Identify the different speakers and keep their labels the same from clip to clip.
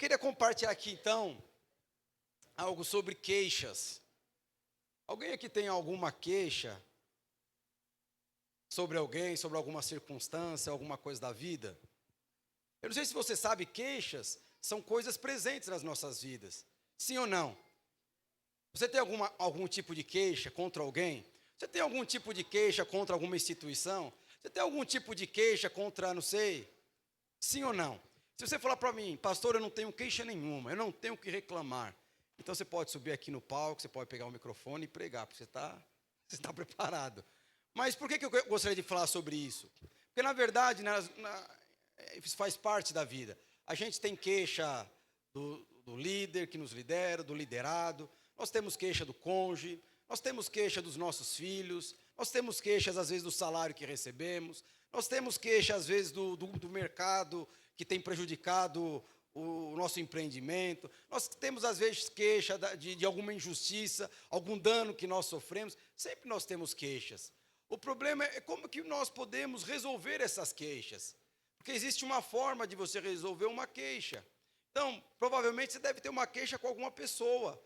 Speaker 1: queria compartilhar aqui, então, algo sobre queixas. Alguém aqui tem alguma queixa sobre alguém, sobre alguma circunstância, alguma coisa da vida? Eu não sei se você sabe, queixas são coisas presentes nas nossas vidas. Sim ou não? Você tem algum tipo de queixa contra alguém? Você tem algum tipo de queixa contra alguma instituição? Você tem algum tipo de queixa contra, não sei? Sim ou não? Se você falar para mim, pastor, eu não tenho queixa nenhuma, eu não tenho o que reclamar. Então você pode subir aqui no palco, você pode pegar o microfone e pregar, porque você está preparado. Mas por que eu gostaria de falar sobre isso? Porque, na verdade, isso faz parte da vida. A gente tem queixa do líder que nos lidera, do liderado. Nós temos queixa do cônjuge. Nós temos queixa dos nossos filhos. Nós temos queixas, às vezes, do salário que recebemos. Nós temos queixa, às vezes, do mercado que tem prejudicado o nosso empreendimento. Nós temos, às vezes, queixa de alguma injustiça, algum dano que nós sofremos. Sempre nós temos queixas. O problema é como que nós podemos resolver essas queixas. Porque existe uma forma de você resolver uma queixa. Então, provavelmente você deve ter uma queixa com alguma pessoa,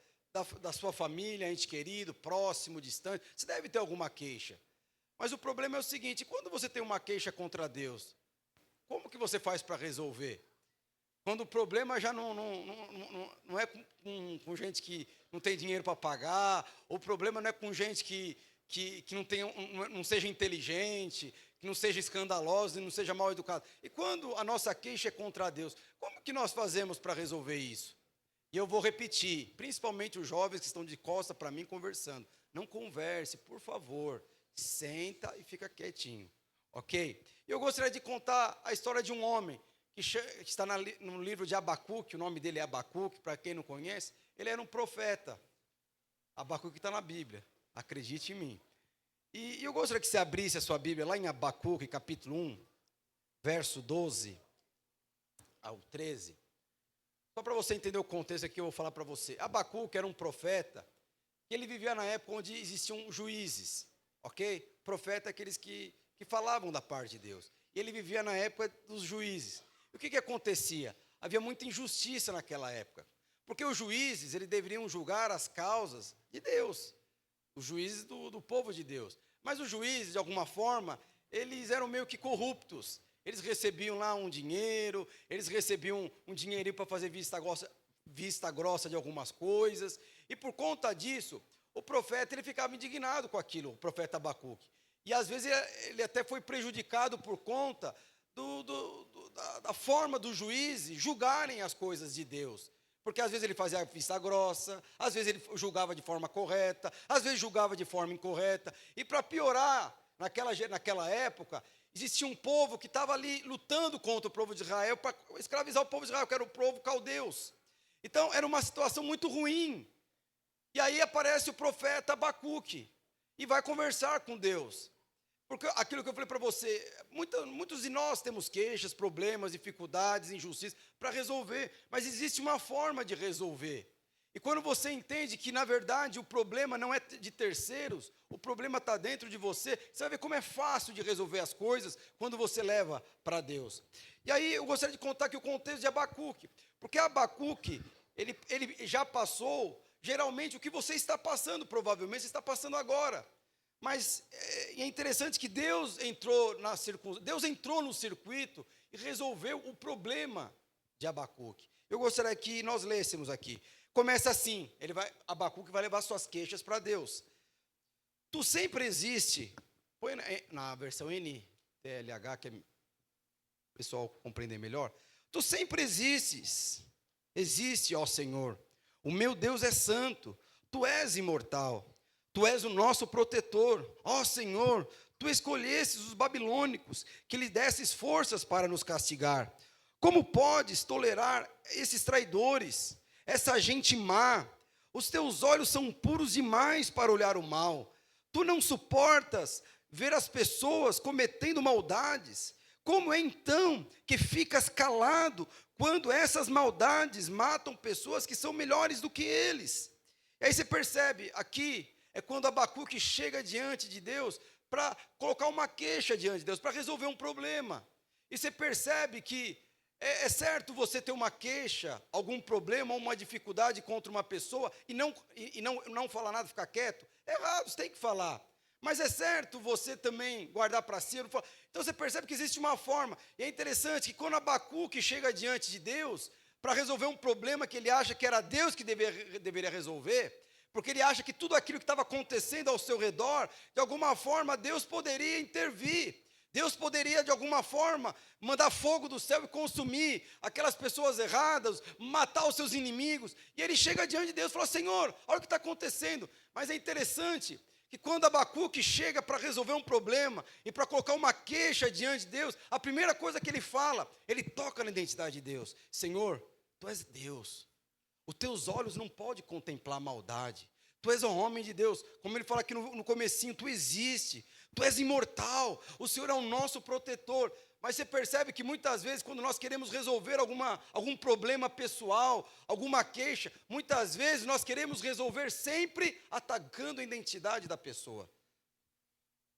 Speaker 1: da sua família, ente querido, próximo, distante. Você deve ter alguma queixa. Mas o problema é o seguinte, quando você tem uma queixa contra Deus, como que você faz para resolver? Quando o problema já não é com gente que não tem dinheiro para pagar, o problema não é com gente que não seja inteligente, que não seja escandalosa e não seja mal educado. E quando a nossa queixa é contra Deus, como que nós fazemos para resolver isso? E eu vou repetir, principalmente os jovens que estão de costa para mim conversando. Não converse, por favor. Senta e fica quietinho, ok? Eu gostaria de contar a história de um homem que está no livro de Abacuque, o nome dele é Abacuque, para quem não conhece, ele era um profeta. Abacuque está na Bíblia, acredite em mim. E eu gostaria que você abrisse a sua Bíblia lá em Abacuque, capítulo 1, verso 12 ao 13. Só para você entender o contexto aqui, eu vou falar para você. Abacuque era um profeta, que ele vivia na época onde existiam juízes, ok? Profeta é aqueles que falavam da parte de Deus. E ele vivia na época dos juízes. E o que acontecia? Havia muita injustiça naquela época. Porque os juízes, eles deveriam julgar as causas de Deus. Os juízes do povo de Deus. Mas os juízes, de alguma forma, eles eram meio que corruptos. Eles recebiam lá um dinheiro, eles recebiam um dinheirinho para fazer vista grossa de algumas coisas. E por conta disso, o profeta ele ficava indignado com aquilo, o profeta Abacuque. E às vezes ele até foi prejudicado por conta da forma dos juízes julgarem as coisas de Deus. Porque às vezes ele fazia vista grossa, às vezes ele julgava de forma correta, às vezes julgava de forma incorreta. E para piorar, naquela época, existia um povo que estava ali lutando contra o povo de Israel para escravizar o povo de Israel, que era o povo caldeus. Então era uma situação muito ruim. E aí aparece o profeta Abacuque e vai conversar com Deus. Porque aquilo que eu falei para você, muitos de nós temos queixas, problemas, dificuldades, injustiças para resolver, mas existe uma forma de resolver. E quando você entende que, na verdade, o problema não é de terceiros, o problema está dentro de você, você vai ver como é fácil de resolver as coisas quando você leva para Deus. E aí eu gostaria de contar aqui o contexto de Abacuque, porque Abacuque, ele já passou, geralmente, o que você está passando, provavelmente você está passando agora. Mas é interessante que Deus entrou no circuito e resolveu o problema de Abacuque. Eu gostaria que nós lêssemos aqui. Começa assim, Abacuque vai levar suas queixas para Deus. Tu sempre existe, põe na versão NTLH, que é o pessoal compreender melhor. Tu sempre existe, ó Senhor. O meu Deus é santo, tu és imortal. Tu és o nosso protetor, ó Senhor, tu escolhestes os babilônicos, que lhe desses forças para nos castigar. Como podes tolerar esses traidores, essa gente má? Os teus olhos são puros demais para olhar o mal. Tu não suportas ver as pessoas cometendo maldades. Como é então que ficas calado quando essas maldades matam pessoas que são melhores do que eles? E aí você percebe aqui, é quando Abacuque chega diante de Deus para colocar uma queixa diante de Deus, para resolver um problema. E você percebe que É certo você ter uma queixa, algum problema, uma dificuldade contra uma pessoa e não falar nada, ficar quieto? É errado, você tem que falar. Mas é certo você também guardar para si. Então você percebe que existe uma forma. E é interessante que quando Abacuque chega diante de Deus para resolver um problema que ele acha que era Deus que deveria resolver, porque ele acha que tudo aquilo que estava acontecendo ao seu redor, de alguma forma Deus poderia intervir. Deus poderia, de alguma forma, mandar fogo do céu e consumir aquelas pessoas erradas, matar os seus inimigos. E ele chega diante de Deus e fala: Senhor, olha o que está acontecendo. Mas é interessante que quando Abacuque chega para resolver um problema e para colocar uma queixa diante de Deus, a primeira coisa que ele fala, ele toca na identidade de Deus. Senhor, Tu és Deus. Os Teus olhos não podem contemplar maldade. Tu és o homem de Deus. Como ele fala aqui no comecinho, Tu existe. Tu és imortal. O Senhor é o nosso protetor. Mas você percebe que muitas vezes, quando nós queremos resolver algum problema pessoal, alguma queixa, muitas vezes nós queremos resolver sempre atacando a identidade da pessoa.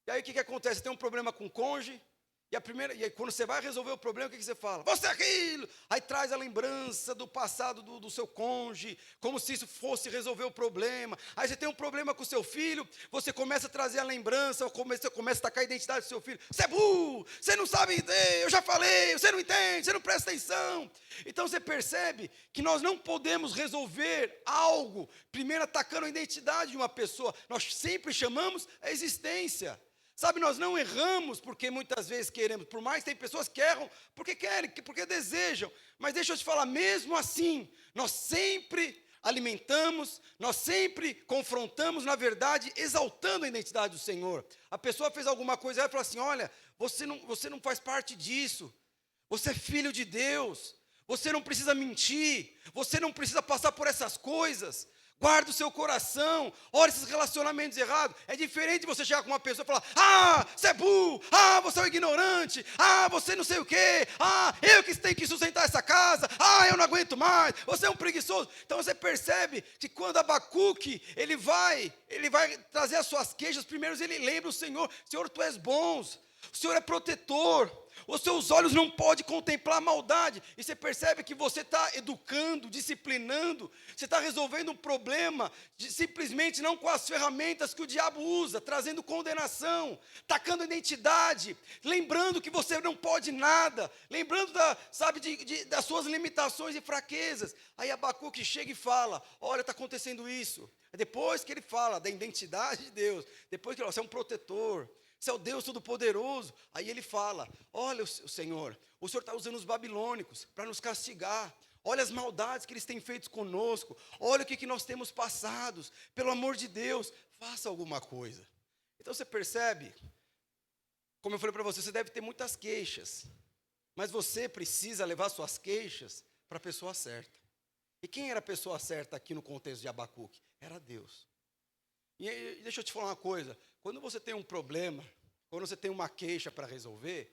Speaker 1: E aí o que acontece? Você tem um problema com o cônjuge, e aí quando você vai resolver o problema, o que você fala? Você é aquilo! Aí traz a lembrança do passado do seu cônjuge, como se isso fosse resolver o problema. Aí você tem um problema com o seu filho, você começa a trazer a lembrança, você começa a atacar a identidade do seu filho. Você é burro, você não sabe, eu já falei, você não entende, você não presta atenção. Então você percebe que nós não podemos resolver algo, primeiro atacando a identidade de uma pessoa. Nós sempre chamamos a existência. Sabe, nós não erramos porque muitas vezes queremos, por mais que tem pessoas que erram porque querem, porque desejam, mas deixa eu te falar, mesmo assim, nós sempre alimentamos, nós sempre confrontamos, na verdade, exaltando a identidade do Senhor. A pessoa fez alguma coisa e fala assim: olha, você não faz parte disso, você é filho de Deus, você não precisa mentir, você não precisa passar por essas coisas. Guarda o seu coração, olha esses relacionamentos errados. É diferente você chegar com uma pessoa e falar: ah, você é burro, ah, você é um ignorante, ah, você não sei o quê, ah, eu que tenho que sustentar essa casa, ah, eu não aguento mais, você é um preguiçoso. Então você percebe que quando Abacuque, ele vai trazer as suas queixas, primeiro ele lembra o Senhor: Senhor, Tu és bom, o Senhor é protetor. Os seus olhos não podem contemplar a maldade. E você percebe que você está educando, disciplinando, você está resolvendo um problema, simplesmente não com as ferramentas que o diabo usa, trazendo condenação, tacando identidade, lembrando que você não pode nada, lembrando das suas limitações e fraquezas. Aí Abacuque chega e fala: olha, está acontecendo isso. Depois que ele fala da identidade de Deus, depois que ele fala: você é um protetor, você é o Deus Todo-Poderoso. Aí ele fala: olha, o Senhor está usando os babilônicos para nos castigar. Olha as maldades que eles têm feito conosco. Olha o que nós temos passados. Pelo amor de Deus, faça alguma coisa. Então você percebe, como eu falei para você deve ter muitas queixas, mas você precisa levar suas queixas para a pessoa certa. E quem era a pessoa certa aqui no contexto de Abacuque? Era Deus. E deixa eu te falar uma coisa: quando você tem um problema, quando você tem uma queixa para resolver,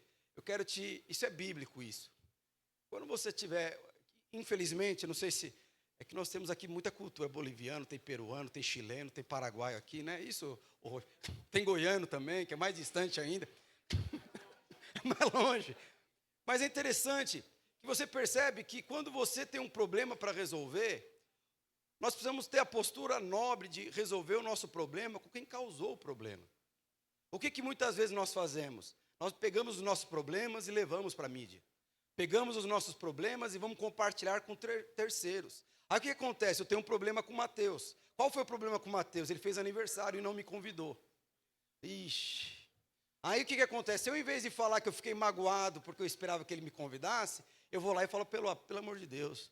Speaker 1: isso é bíblico isso. Quando você tiver, infelizmente, não sei se, é que nós temos aqui muita cultura, boliviano, tem peruano, tem chileno, tem paraguaio aqui, né? Isso, tem goiano também, que é mais distante ainda, é mais longe. Mas é interessante que você percebe que quando você tem um problema para resolver, nós precisamos ter a postura nobre de resolver o nosso problema com quem causou o problema. O que muitas vezes nós fazemos? Nós pegamos os nossos problemas e levamos para a mídia. Pegamos os nossos problemas e vamos compartilhar com terceiros. Aí o que acontece? Eu tenho um problema com o Mateus. Qual foi o problema com o Mateus? Ele fez aniversário e não me convidou. Ixi. Aí o que acontece? Eu, em vez de falar que eu fiquei magoado porque eu esperava que ele me convidasse, eu vou lá e falo: pelo amor de Deus,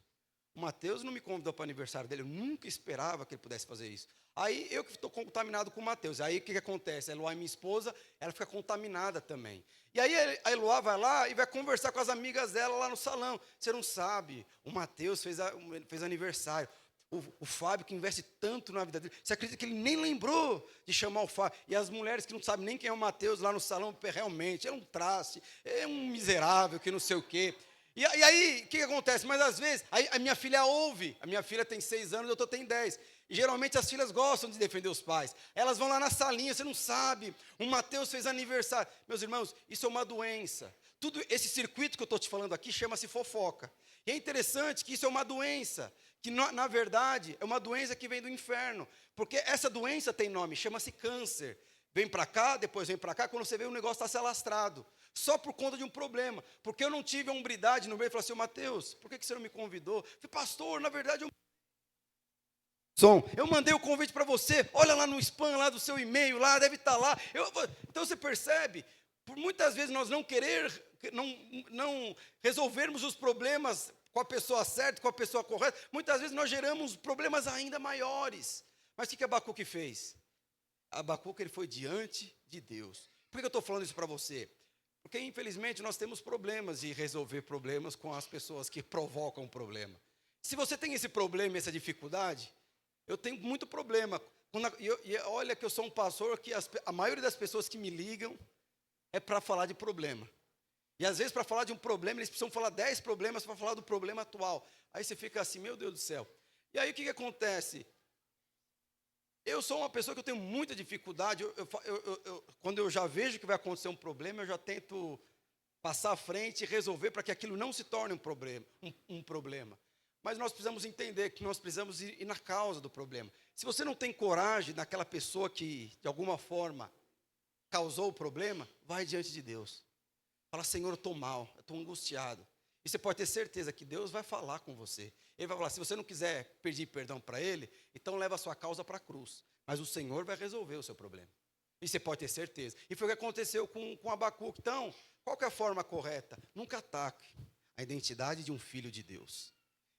Speaker 1: o Mateus não me convidou para o aniversário dele, eu nunca esperava que ele pudesse fazer isso. Aí eu que estou contaminado com o Mateus. Aí o que acontece? A Eloá, minha esposa, ela fica contaminada também. E aí a Eloá vai lá e vai conversar com as amigas dela lá no salão. Você não sabe, o Mateus fez aniversário. O Fábio, que investe tanto na vida dele, você acredita que ele nem lembrou de chamar o Fábio? E as mulheres que não sabem nem quem é o Mateus lá no salão, realmente, é um traste, é um miserável, que não sei o quê. E aí, o que acontece? Mas às vezes, a minha filha ouve, a minha filha tem 6 anos, eu tenho 10. E geralmente as filhas gostam de defender os pais. Elas vão lá na salinha, você não sabe, o Mateus fez aniversário. Meus irmãos, isso é uma doença. tudo esse circuito que eu estou te falando aqui chama-se fofoca. E é interessante que isso é uma doença, que na verdade é uma doença que vem do inferno, porque essa doença tem nome, chama-se câncer. Vem para cá, depois vem para cá, quando você vê o negócio está se alastrado, só por conta de um problema, porque eu não tive a hombridade no meio e falei assim, Mateus, por que você não me convidou? Eu falei, pastor, na verdade eu mandei o convite para você, olha lá no spam lá do seu e-mail, lá deve estar lá. Então você percebe, por muitas vezes nós não resolvermos os problemas com a pessoa certa, com a pessoa correta, muitas vezes nós geramos problemas ainda maiores. Mas o que Abacuque fez? Abacuque ele foi diante de Deus. Por que eu estou falando isso para você? Porque infelizmente nós temos problemas de resolver problemas com as pessoas que provocam o problema. Se você tem esse problema, essa dificuldade, eu tenho muito problema. E olha que eu sou um pastor que a maioria das pessoas que me ligam é para falar de problema. E às vezes para falar de um problema, eles precisam falar 10 problemas para falar do problema atual. Aí você fica assim, meu Deus do céu. E aí o que acontece? Eu sou uma pessoa que eu tenho muita dificuldade. Quando eu já vejo que vai acontecer um problema, eu já tento passar à frente e resolver para que aquilo não se torne um problema. Mas nós precisamos entender que nós precisamos ir na causa do problema. Se você não tem coragem naquela pessoa que, de alguma forma, causou o problema, vai diante de Deus. Fala, Senhor, eu estou mal, eu estou angustiado. E você pode ter certeza que Deus vai falar com você. Ele vai falar, se você não quiser pedir perdão para Ele, então leva a sua causa para a cruz. Mas o Senhor vai resolver o seu problema. E você pode ter certeza. E foi o que aconteceu com Abacuque. Então, qual que é a forma correta? Nunca ataque a identidade de um filho de Deus.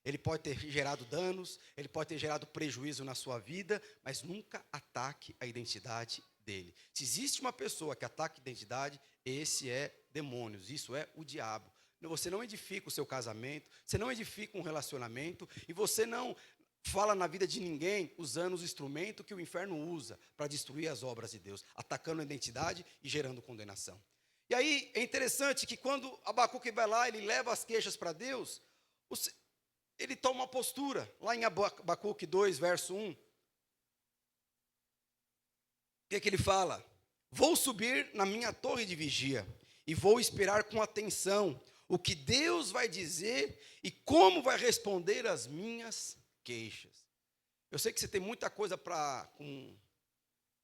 Speaker 1: Ele pode ter gerado danos, ele pode ter gerado prejuízo na sua vida, mas nunca ataque a identidade dele. Se existe uma pessoa que ataca a identidade, esse é demônios, isso é o diabo. Você não edifica o seu casamento, você não edifica um relacionamento, e você não fala na vida de ninguém usando os instrumentos que o inferno usa para destruir as obras de Deus, atacando a identidade e gerando condenação. E aí é interessante que quando Abacuque vai lá, ele leva as queixas para Deus, ele toma uma postura, lá em Abacuque 2, verso 1. O que é que ele fala? Vou subir na minha torre de vigia e vou esperar com atenção o que Deus vai dizer e como vai responder as minhas queixas. Eu sei que você tem muita coisa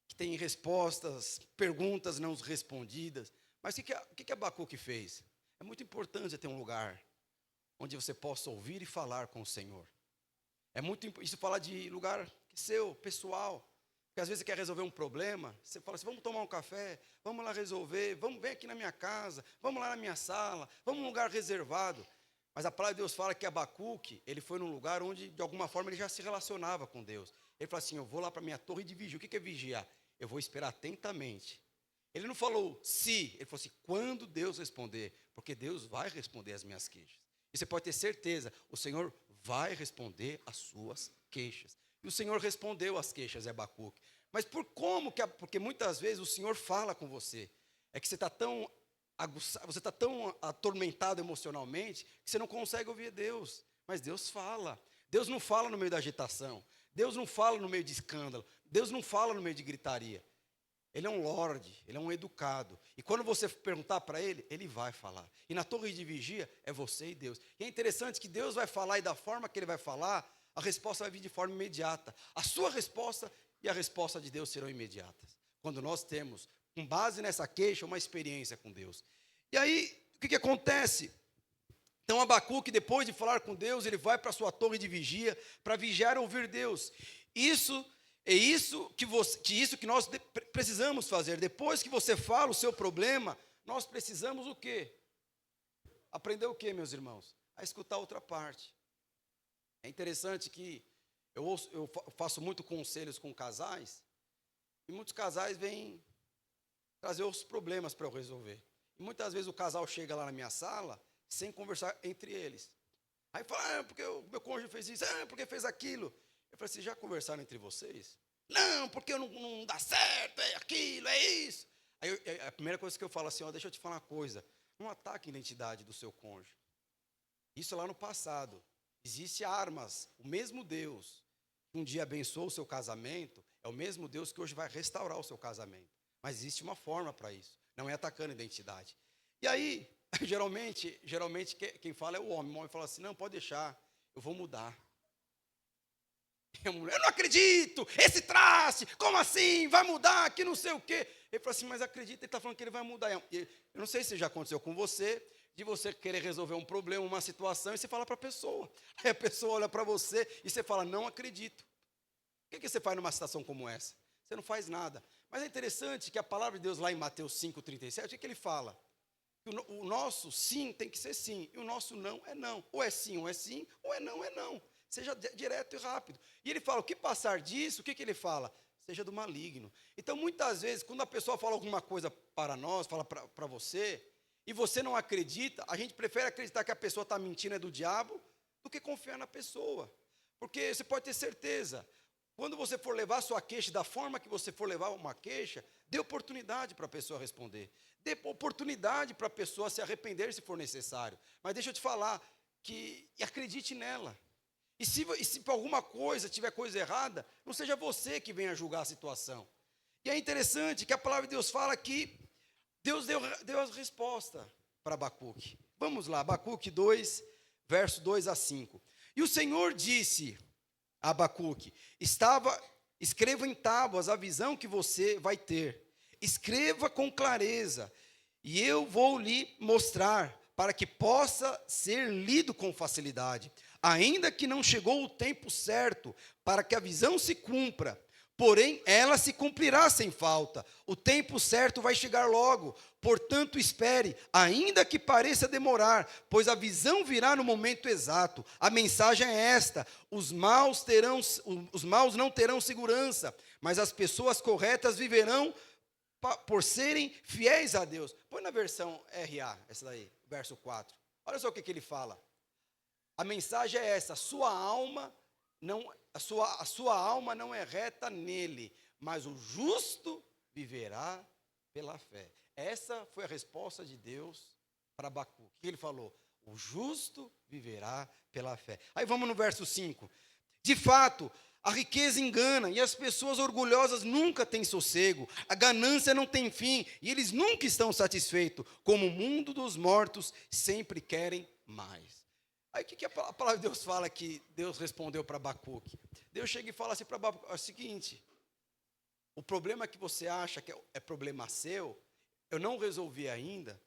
Speaker 1: que tem respostas, perguntas não respondidas, mas o que Abacuque fez? É muito importante ter um lugar onde você possa ouvir e falar com o Senhor. Isso fala de lugar seu, pessoal. Porque às vezes você quer resolver um problema, você fala assim, vamos tomar um café, vamos lá resolver, vem aqui na minha casa, vamos lá na minha sala, vamos num lugar reservado. Mas a palavra de Deus fala que Abacuque, ele foi num lugar onde, de alguma forma, ele já se relacionava com Deus. Ele falou assim, eu vou lá para a minha torre de vigia. O que é vigiar? Eu vou esperar atentamente. Ele não falou se, ele falou assim, quando Deus responder, porque Deus vai responder as minhas queixas. E você pode ter certeza, o Senhor vai responder as suas queixas. E o Senhor respondeu as queixas de Abacuque. Mas porque muitas vezes o Senhor fala com você. É que você está tão aguçado, você está tão atormentado emocionalmente, que você não consegue ouvir Deus. Mas Deus fala. Deus não fala no meio da agitação. Deus não fala no meio de escândalo. Deus não fala no meio de gritaria. Ele é um lorde, ele é um educado. E quando você perguntar para ele, ele vai falar. E na torre de vigia é você e Deus. E é interessante que Deus vai falar e da forma que ele vai falar, a resposta vai vir de forma imediata. A sua resposta e a resposta de Deus serão imediatas. Quando nós temos, com base nessa queixa, uma experiência com Deus. E aí, o que acontece? Então Abacuque, depois de falar com Deus, ele vai para a sua torre de vigia, para vigiar e ouvir Deus. Isso que nós precisamos fazer. Depois que você fala o seu problema, nós precisamos o quê? Aprender o quê, meus irmãos? A escutar a outra parte. É interessante que eu faço muito conselhos com casais, e muitos casais vêm trazer os problemas para eu resolver. E muitas vezes o casal chega lá na minha sala, sem conversar entre eles. Aí fala, porque o meu cônjuge fez isso, porque fez aquilo. Eu falei assim, já conversaram entre vocês? Não, porque não dá certo, é aquilo, é isso. Aí a primeira coisa que eu falo assim, deixa eu te falar uma coisa, não ataque a identidade do seu cônjuge. Isso lá no passado. Existem armas, o mesmo Deus que um dia abençoou o seu casamento, é o mesmo Deus que hoje vai restaurar o seu casamento. Mas existe uma forma para isso, não é atacando a identidade. E aí, Geralmente quem fala é o homem. O homem fala assim, não, pode deixar, eu vou mudar. E a mulher, eu não acredito, esse traste, como assim, vai mudar, que não sei o quê. Ele fala assim, mas acredita, ele está falando que ele vai mudar. Eu não sei se já aconteceu com você, de você querer resolver um problema, uma situação, e você fala para a pessoa. Aí a pessoa olha para você e você fala, não acredito. O que você faz numa situação como essa? Você não faz nada. Mas é interessante que a palavra de Deus lá em Mateus 5,37, o que ele fala? Que o nosso sim tem que ser sim, e o nosso não é não. Ou é sim, ou é não. Seja direto e rápido. E ele fala, o que passar disso, o que ele fala? Seja do maligno. Então, muitas vezes, quando a pessoa fala alguma coisa para nós, fala para você, e você não acredita, a gente prefere acreditar que a pessoa está mentindo é do diabo, do que confiar na pessoa. Porque você pode ter certeza, quando você for levar a sua queixa, da forma que você for levar uma queixa, dê oportunidade para a pessoa responder. Dê oportunidade para a pessoa se arrepender se for necessário. Mas deixa eu te falar, que acredite nela. E se por alguma coisa tiver coisa errada, não seja você que venha julgar a situação. E é interessante que a palavra de Deus fala que Deus deu a resposta para Abacuque. Vamos lá, Abacuque 2, verso 2 a 5. E o Senhor disse a Abacuque, escreva em tábuas a visão que você vai ter. Escreva com clareza, e eu vou lhe mostrar, para que possa ser lido com facilidade. Ainda que não chegou o tempo certo para que a visão se cumpra, porém ela se cumprirá sem falta. O tempo certo vai chegar logo, portanto espere, ainda que pareça demorar, pois a visão virá no momento exato. A mensagem é esta: os maus não terão segurança, mas as pessoas corretas viverão por serem fiéis a Deus. Põe na versão RA, essa daí, verso 4. Olha só o que ele fala. A mensagem é essa: a sua alma não é reta nele, mas o justo viverá pela fé. Essa foi a resposta de Deus para Abacuque. O que ele falou? O justo viverá pela fé. Aí vamos no verso 5. De fato, a riqueza engana e as pessoas orgulhosas nunca têm sossego. A ganância não tem fim e eles nunca estão satisfeitos. Como o mundo dos mortos sempre querem mais. Aí o que a palavra de Deus fala que Deus respondeu para Abacuque? Deus chega e fala assim para Abacuque, é o seguinte: o problema que você acha que é problema seu, eu não resolvi ainda,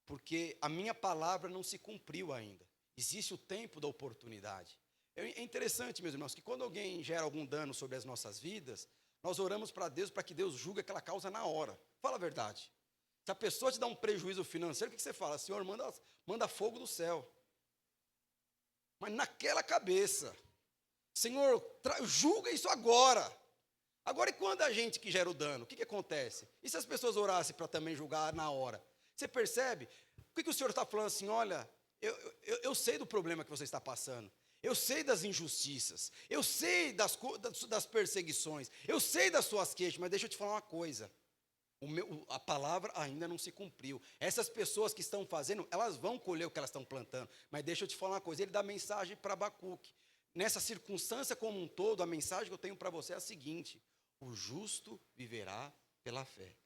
Speaker 1: porque a minha palavra não se cumpriu ainda. Existe o tempo da oportunidade. É interessante, meus irmãos, que quando alguém gera algum dano sobre as nossas vidas, nós oramos para Deus para que Deus julgue aquela causa na hora. Fala a verdade. Se a pessoa te dá um prejuízo financeiro, o que você fala? Senhor, manda fogo do céu. Mas naquela cabeça, Senhor, julga isso agora. Agora, e quando a gente que gera o dano, o que acontece? E se as pessoas orassem para também julgar na hora? Você percebe? O que o Senhor está falando assim? Olha, eu sei do problema que você está passando. Eu sei das injustiças. Eu sei das perseguições. Eu sei das suas queixas. Mas deixa eu te falar uma coisa. A palavra ainda não se cumpriu. Essas pessoas que estão fazendo, elas vão colher o que elas estão plantando. Mas deixa eu te falar uma coisa, ele dá mensagem para Abacuque. Nessa circunstância como um todo, a mensagem que eu tenho para você é a seguinte: o justo viverá pela fé.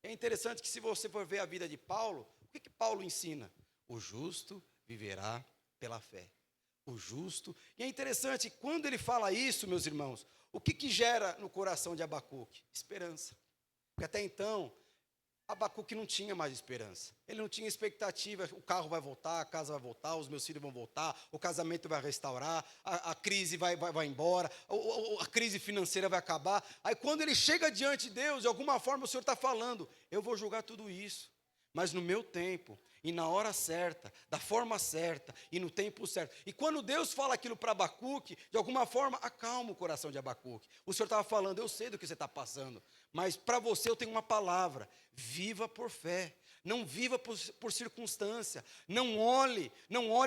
Speaker 1: É interessante que se você for ver a vida de Paulo, o que Paulo ensina? O justo viverá pela fé. O justo. E é interessante, quando ele fala isso, meus irmãos, o que gera no coração de Abacuque? Esperança. Porque até então, Abacuque não tinha mais esperança. Ele não tinha expectativa, o carro vai voltar, a casa vai voltar, os meus filhos vão voltar, o casamento vai restaurar, a crise vai embora, a crise financeira vai acabar. Aí quando ele chega diante de Deus, de alguma forma o Senhor está falando, eu vou julgar tudo isso, mas no meu tempo, e na hora certa, da forma certa, e no tempo certo. E quando Deus fala aquilo para Abacuque, de alguma forma, acalma o coração de Abacuque. O Senhor estava falando, eu sei do que você está passando, mas para você eu tenho uma palavra: viva por fé. Não viva por circunstância. Não olhe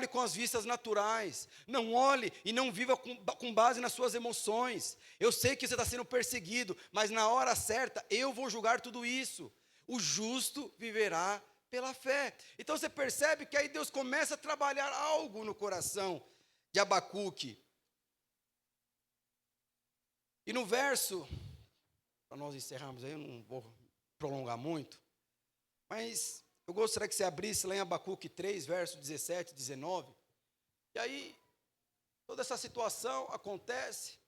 Speaker 1: com as vistas naturais. Não olhe e não viva com base nas suas emoções. Eu sei que você está sendo perseguido, mas na hora certa eu vou julgar tudo isso. O justo viverá pela fé. Então você percebe que aí Deus começa a trabalhar algo no coração de Abacuque. E no verso, para nós encerrarmos aí, eu não vou prolongar muito, mas Eu gostaria que você abrisse lá em Abacuque 3, verso 17 e 19. E aí, toda essa situação acontece.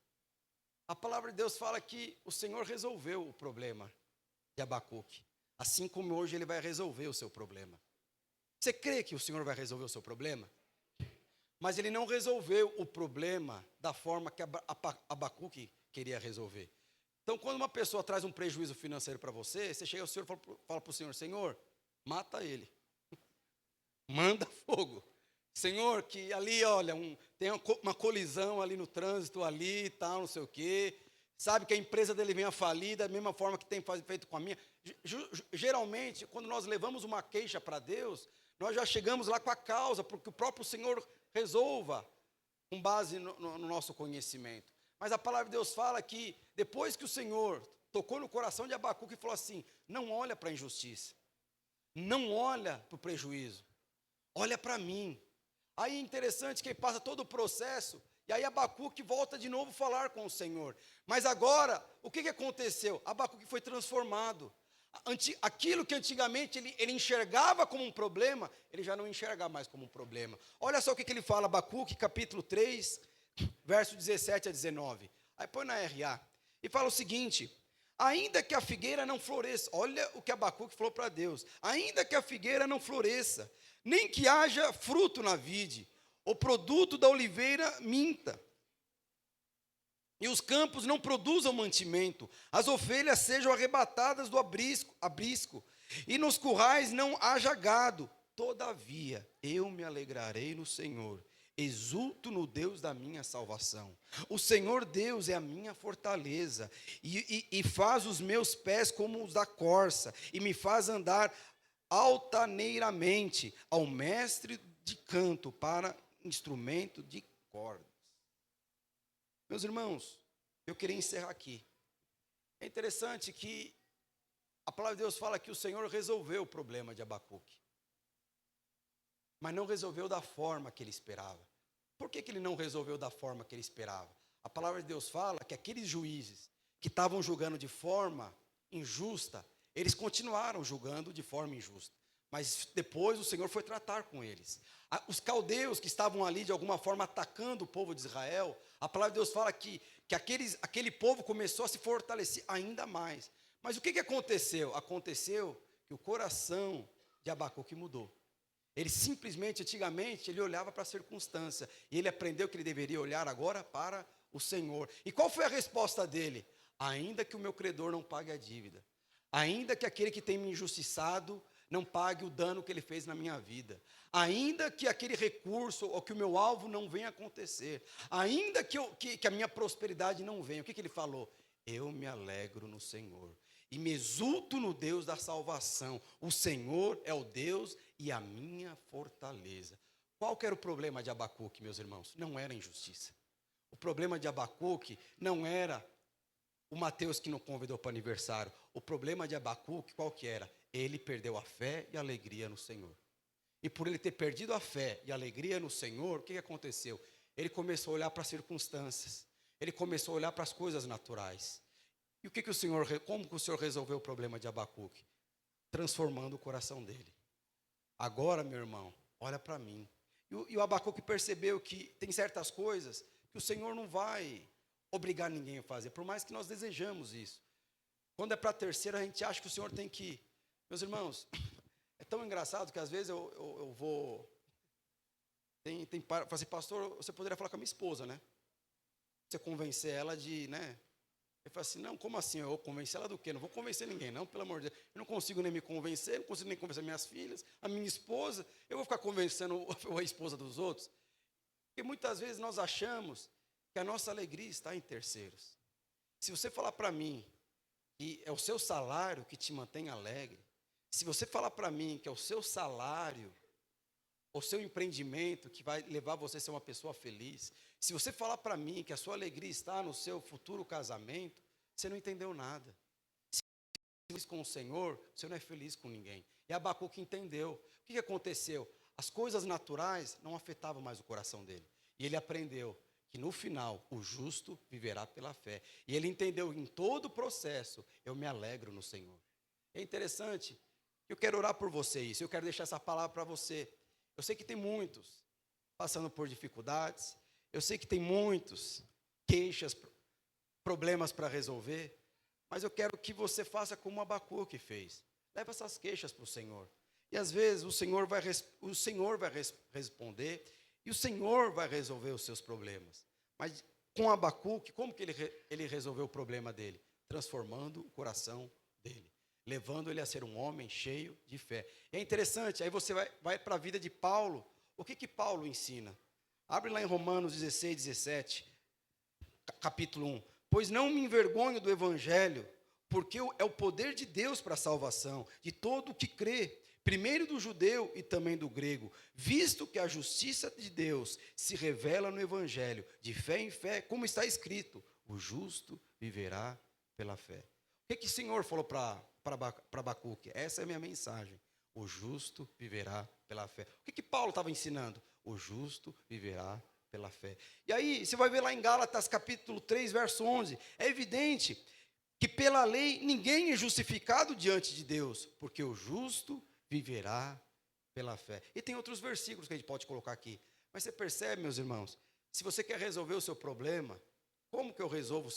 Speaker 1: A palavra de Deus fala que o Senhor resolveu o problema de Abacuque. Assim como hoje ele vai resolver o seu problema. Você crê que o Senhor vai resolver o seu problema? Mas ele não resolveu o problema da forma que Abacuque queria resolver. Então, quando uma pessoa traz um prejuízo financeiro para você, você chega ao Senhor e fala para o Senhor: Senhor, mata ele. Manda fogo. Senhor, que ali, olha, tem uma colisão ali no trânsito, ali e tal, não sei o quê. Sabe que a empresa dele venha falir, da mesma forma que tem feito com a minha. Geralmente, quando nós levamos uma queixa para Deus, nós já chegamos lá com a causa, porque o próprio Senhor resolva, com base no nosso conhecimento. Mas a palavra de Deus fala que, depois que o Senhor tocou no coração de Abacuque e falou assim: não olha para a injustiça, não olha para o prejuízo, olha para mim. Aí é interessante que ele passa todo o processo, e aí Abacuque volta de novo a falar com o Senhor. Mas agora, o que aconteceu? Abacuque foi transformado. Aquilo que antigamente ele enxergava como um problema, ele já não enxerga mais como um problema. Olha só o que ele fala, Abacuque, capítulo 3, verso 17 a 19. Aí põe na RA. E fala o seguinte: ainda que a figueira não floresça, olha o que Abacuque falou para Deus: ainda que a figueira não floresça, nem que haja fruto na vide, o produto da oliveira minta, e os campos não produzam mantimento, as ovelhas sejam arrebatadas do abrisco, e nos currais não haja gado, todavia eu me alegrarei no Senhor, exulto no Deus da minha salvação. O Senhor Deus é a minha fortaleza, e faz os meus pés como os da corça, e me faz andar altaneiramente, ao mestre de canto para instrumento de cordas. Meus irmãos, eu queria encerrar aqui. É interessante que a palavra de Deus fala que o Senhor resolveu o problema de Abacuque, mas não resolveu da forma que ele esperava. Por que ele não resolveu da forma que ele esperava? A palavra de Deus fala que aqueles juízes que estavam julgando de forma injusta, eles continuaram julgando de forma injusta. Mas depois o Senhor foi tratar com eles. Os caldeus que estavam ali de alguma forma atacando o povo de Israel, a palavra de Deus fala que aquele povo começou a se fortalecer ainda mais. Mas o que aconteceu? Aconteceu que o coração de Abacuque mudou. Ele simplesmente, antigamente, ele olhava para a circunstância. E ele aprendeu que ele deveria olhar agora para o Senhor. E qual foi a resposta dele? Ainda que o meu credor não pague a dívida, ainda que aquele que tem me injustiçado não pague o dano que ele fez na minha vida, ainda que aquele recurso ou que o meu alvo não venha acontecer, ainda que a minha prosperidade não venha, o que ele falou? Eu me alegro no Senhor e me exulto no Deus da salvação. O Senhor é o Deus e a minha fortaleza. Qual que era o problema de Abacuque, meus irmãos? Não era injustiça. O problema de Abacuque não era o Mateus que não convidou para o aniversário. O problema de Abacuque, qual que era? Ele perdeu a fé e a alegria no Senhor. E por ele ter perdido a fé e a alegria no Senhor, o que aconteceu? Ele começou a olhar para as circunstâncias. Ele começou a olhar para as coisas naturais. E como que o Senhor resolveu o problema de Abacuque? Transformando o coração dele. Agora, meu irmão, olha para mim. E o Abacuque percebeu que tem certas coisas que o Senhor não vai obrigar ninguém a fazer, por mais que nós desejamos isso. Quando é para a terceira, a gente acha que o Senhor tem que... Meus irmãos, é tão engraçado que às vezes eu vou... Fala assim, pastor, você poderia falar com a minha esposa, né? Você convencer ela de, né? Ele fala assim, não, como assim? Eu vou convencer ela do quê? Não vou convencer ninguém, não, pelo amor de Deus. Eu não consigo nem me convencer, não consigo nem convencer minhas filhas, a minha esposa. Eu vou ficar convencendo a esposa dos outros. Porque muitas vezes nós achamos que a nossa alegria está em terceiros. Se você falar para mim que é o seu salário que te mantém alegre, se você falar para mim que é o seu salário, o seu empreendimento que vai levar você a ser uma pessoa feliz, se você falar para mim que a sua alegria está no seu futuro casamento, você não entendeu nada. Se você é feliz com o Senhor, você não é feliz com ninguém. E Abacuque entendeu. O que aconteceu? As coisas naturais não afetavam mais o coração dele. E ele aprendeu que no final o justo viverá pela fé. E ele entendeu em todo o processo, eu me alegro no Senhor. É interessante Eu quero orar por você isso, eu quero deixar essa palavra para você. Eu sei que tem muitos passando por dificuldades, eu sei que tem muitos queixas, problemas para resolver, mas eu quero que você faça como Abacuque fez. Leva essas queixas para o Senhor. E às vezes o Senhor vai responder e o Senhor vai resolver os seus problemas. Mas com Abacuque, como que ele resolveu o problema dele? Transformando o coração dele, levando ele a ser um homem cheio de fé. É interessante, aí você vai para a vida de Paulo. O que Paulo ensina? Abre lá em Romanos 16, 17, capítulo 1. Pois não me envergonho do evangelho, porque é o poder de Deus para a salvação de todo o que crê, primeiro do judeu e também do grego, visto que a justiça de Deus se revela no evangelho, de fé em fé, como está escrito, o justo viverá pela fé. O que o Senhor falou para Abacuque? Essa é a minha mensagem. O justo viverá pela fé. O que Paulo estava ensinando? O justo viverá pela fé. E aí, você vai ver lá em Gálatas capítulo 3, verso 11. É evidente que pela lei ninguém é justificado diante de Deus, porque o justo viverá pela fé. E tem outros versículos que a gente pode colocar aqui. Mas você percebe, meus irmãos, se você quer resolver o seu problema, como que eu resolvo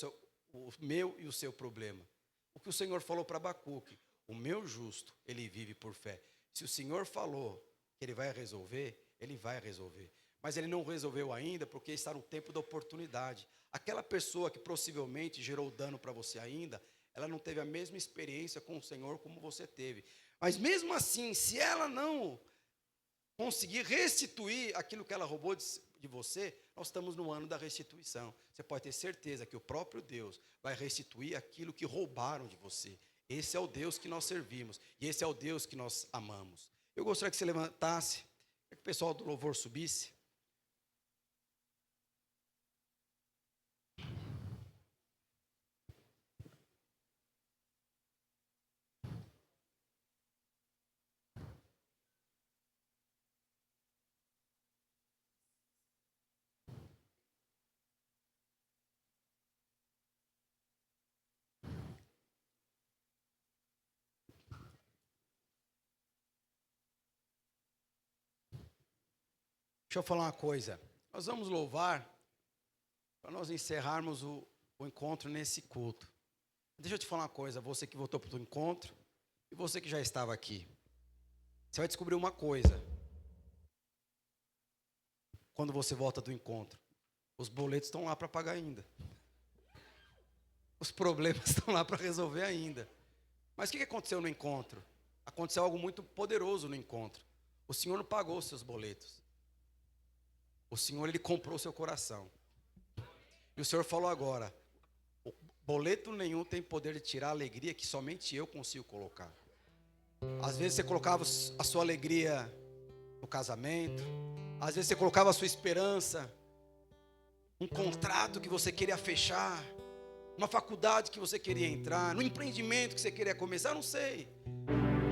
Speaker 1: o meu e o seu problema? O que o Senhor falou para Abacuque, o meu justo, ele vive por fé. Se o Senhor falou que ele vai resolver, ele vai resolver. Mas ele não resolveu ainda porque está no tempo da oportunidade. Aquela pessoa que possivelmente gerou dano para você ainda, ela não teve a mesma experiência com o Senhor como você teve. Mas mesmo assim, se ela não conseguir restituir aquilo que ela roubou de você, nós estamos no ano da restituição. Você pode ter certeza que o próprio Deus vai restituir aquilo que roubaram de você. Esse é o Deus que nós servimos e esse é o Deus que nós amamos. Eu gostaria que você levantasse, que o pessoal do louvor subisse. Deixa eu falar uma coisa. Nós vamos louvar para nós encerrarmos o encontro nesse culto. Deixa eu te falar uma coisa, você que voltou para o encontro e você que já estava aqui. Você vai descobrir uma coisa. Quando você volta do encontro, os boletos estão lá para pagar ainda. Os problemas estão lá para resolver ainda. Mas o que aconteceu no encontro? Aconteceu algo muito poderoso no encontro. O Senhor não pagou os seus boletos. O Senhor, Ele comprou o seu coração. E o Senhor falou agora, boleto nenhum tem poder de tirar a alegria que somente eu consigo colocar. Às vezes você colocava a sua alegria no casamento, às vezes você colocava a sua esperança, um contrato que você queria fechar, uma faculdade que você queria entrar, num empreendimento que você queria começar, não sei,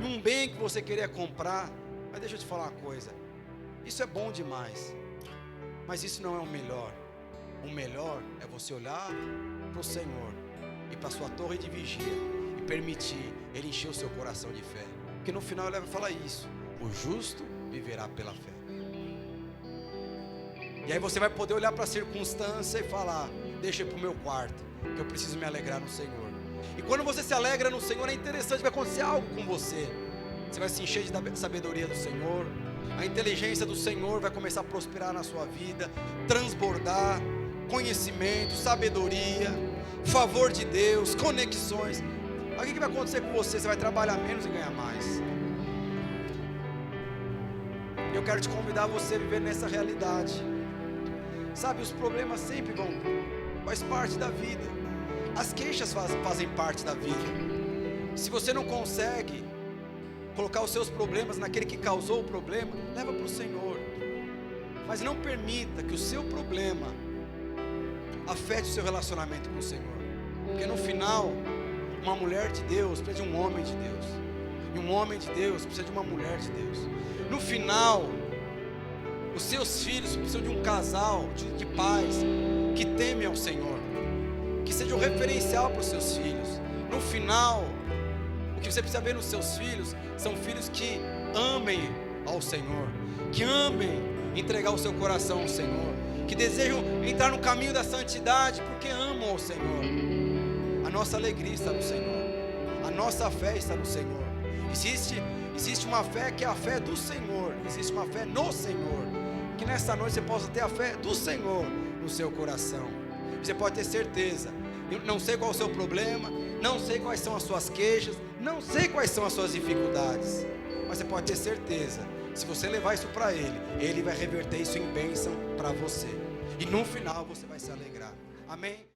Speaker 1: num bem que você queria comprar. Mas deixa eu te falar uma coisa, isso é bom demais, mas isso não é o melhor. O melhor é você olhar para o Senhor e para a sua torre de vigia e permitir Ele encher o seu coração de fé. Porque no final Ele vai falar isso: o justo viverá pela fé. E aí você vai poder olhar para a circunstância e falar: deixa eu ir para o meu quarto, que eu preciso me alegrar no Senhor. E quando você se alegra no Senhor, é interessante, vai acontecer algo com você. Você vai se encher de sabedoria do Senhor. A inteligência do Senhor vai começar a prosperar na sua vida, transbordar conhecimento, sabedoria, favor de Deus, conexões. Aí o que vai acontecer com você? Você vai trabalhar menos e ganhar mais. Eu quero te convidar a você a viver nessa realidade. Sabe, os problemas sempre faz parte da vida. As queixas fazem parte da vida. Se você não consegue colocar os seus problemas naquele que causou o problema, leva para o Senhor. Mas não permita que o seu problema afete o seu relacionamento com o Senhor. Porque no final, uma mulher de Deus precisa de um homem de Deus. E um homem de Deus precisa de uma mulher de Deus. No final, os seus filhos precisam de um casal de pais que temem ao Senhor, que seja um referencial para os seus filhos. No final, o que você precisa ver nos seus filhos são filhos que amem ao Senhor, que amem entregar o seu coração ao Senhor, que desejam entrar no caminho da santidade porque amam ao Senhor. A nossa alegria está no Senhor, a nossa fé está no Senhor. Existe uma fé que é a fé do Senhor, existe uma fé no Senhor. Que nessa noite você possa ter a fé do Senhor no seu coração. Você pode ter certeza. Eu não sei qual é o seu problema, não sei quais são as suas queixas, não sei quais são as suas dificuldades, mas você pode ter certeza, se você levar isso para Ele, Ele vai reverter isso em bênção para você, e no final você vai se alegrar. Amém?